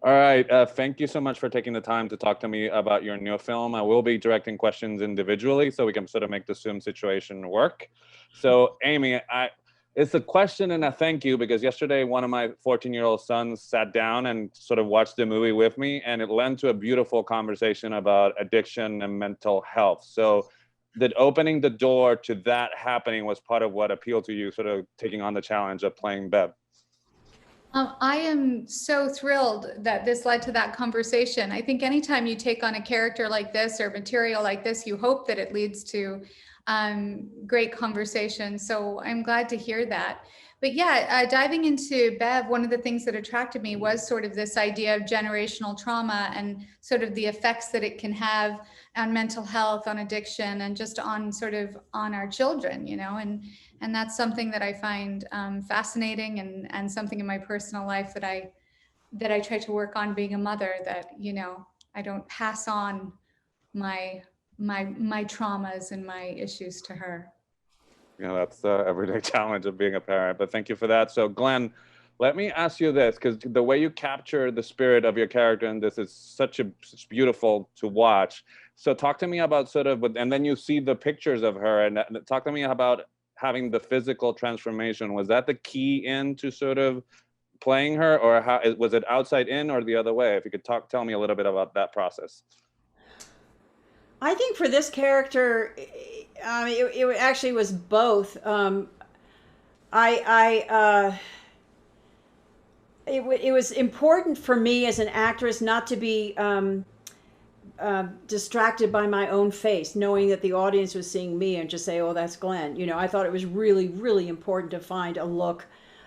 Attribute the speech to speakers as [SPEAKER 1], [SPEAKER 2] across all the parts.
[SPEAKER 1] All right. Thank you so much for taking the time to talk to me about your new film. I will be directing questions individually so we can sort of make the Zoom situation work. So, Amy, it's a question and a thank you because yesterday one of my 14-year-old sons sat down and sort of watched the movie with me, and it led to a beautiful conversation about addiction and mental health. So, that opening the door to that happening was part of what appealed to you, sort of taking on the challenge of playing Bev.
[SPEAKER 2] I am so thrilled that this led to that conversation. I think anytime you take on a character like this or material like this, you hope that it leads to great conversation. So I'm glad to hear that. But yeah, diving into Bev, one of the things that attracted me was sort of this idea of generational trauma and sort of the effects that it can have on mental health, on addiction, and just on sort of on our children, and that's something that I find fascinating, and something in my personal life that I try to work on being a mother, that I don't pass on my traumas and my issues to her.
[SPEAKER 1] That's the everyday challenge of being a parent. But thank you for that. So, Glenn, let me ask you this, because the way you capture the spirit of your character in this is such beautiful to watch. So, talk to me about sort of, and then you see the pictures of her, and talk to me about having the physical transformation. Was that the key into sort of playing her, or how was it outside in or the other way? If you could tell me a little bit about that process.
[SPEAKER 3] I think for this character, it actually was both. I it was important for me as an actress not to be distracted by my own face, knowing that the audience was seeing me and just say, "Oh, that's Glenn." I thought it was really, really important to find a look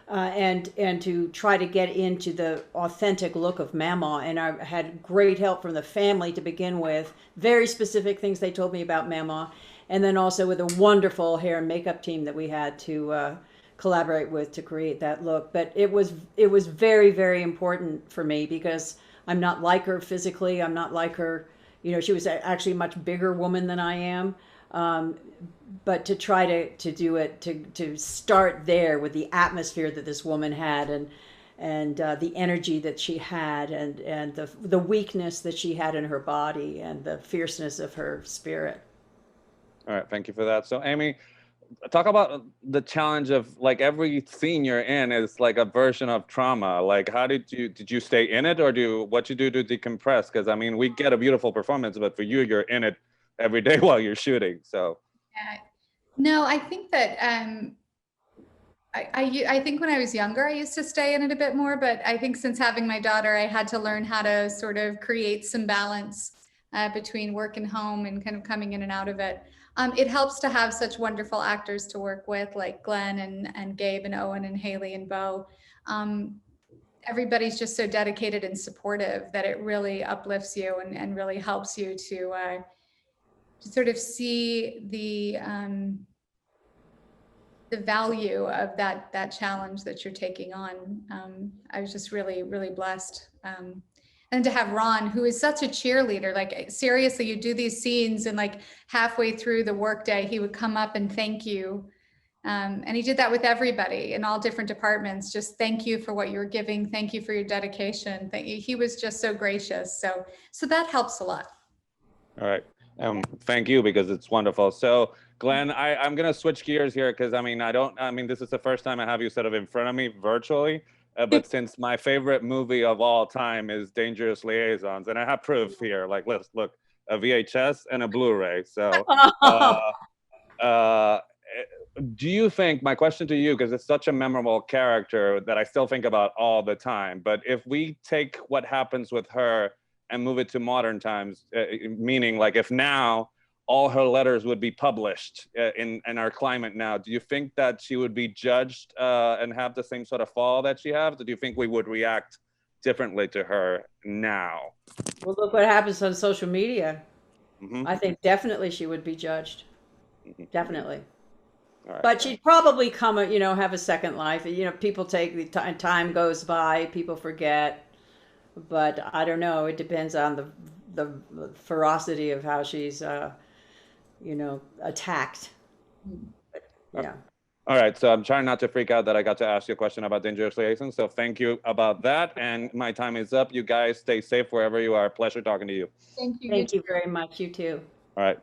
[SPEAKER 3] and to try to get into the authentic look of Mama. And I had great help from the family to begin with, very specific things they told me about Mama, and then also with a wonderful hair and makeup team that we had to collaborate with to create that look. But it was very, very important for me because I'm not like her physically. I'm not like her. She was actually a much bigger woman than I am. But to try to do it, to start there with the atmosphere that this woman had, and the energy that she had, and the weakness that she had in her body, and the fierceness of her spirit.
[SPEAKER 1] All right, thank you for that. So, Amy, talk about the challenge of, like, every scene you're in is like a version of trauma. Like, how did you stay in it, or what you do to decompress? Because I mean, we get a beautiful performance, but for you're in it every day while you're shooting. So
[SPEAKER 2] Yeah. No, I think that I think when I was younger, I used to stay in it a bit more, but I think since having my daughter, I had to learn how to sort of create some balance between work and home, and kind of coming in and out of it. It helps to have such wonderful actors to work with, like Glenn and Gabe and Owen and Haley and Bo. Everybody's just so dedicated and supportive that it really uplifts you, and really helps you to sort of see the value of that challenge that you're taking on. I was just really, really blessed. And to have Ron, who is such a cheerleader, like seriously, you do these scenes and like halfway through the workday, he would come up and thank you. And he did that with everybody in all different departments. Just thank you for what you're giving. Thank you for your dedication. He was just so gracious. So that helps a lot.
[SPEAKER 1] all right. Thank you, because it's wonderful. So, Glenn, I'm gonna switch gears here because I mean, this is the first time I have you sort of in front of me virtually. But since my favorite movie of all time is Dangerous Liaisons, and I have proof here, like, let's look, a VHS and a Blu-ray. So, uh, do you think, my question to you, because it's such a memorable character that I still think about all the time, but if we take what happens with her and move it to modern times, meaning like if now all her letters would be published in our climate now, do you think that she would be judged and have the same sort of fall that she has? Or do you think we would react differently to her now?
[SPEAKER 3] Well, look what happens on social media.
[SPEAKER 1] Mm-hmm.
[SPEAKER 3] I think definitely she would be judged.
[SPEAKER 1] Mm-hmm.
[SPEAKER 3] Definitely.
[SPEAKER 1] All right.
[SPEAKER 3] But she'd probably have a second life. People take the time goes by, people forget. But I don't know. It depends on the ferocity of how she's, attacked. But, yeah.
[SPEAKER 1] All right, so I'm trying not to freak out that I got to ask you a question about dangerous liaisons. So thank you about that. And my time is up. You guys stay safe wherever you are. Pleasure talking to you.
[SPEAKER 2] Thank you.
[SPEAKER 3] Thank you very much. You too.
[SPEAKER 1] All right.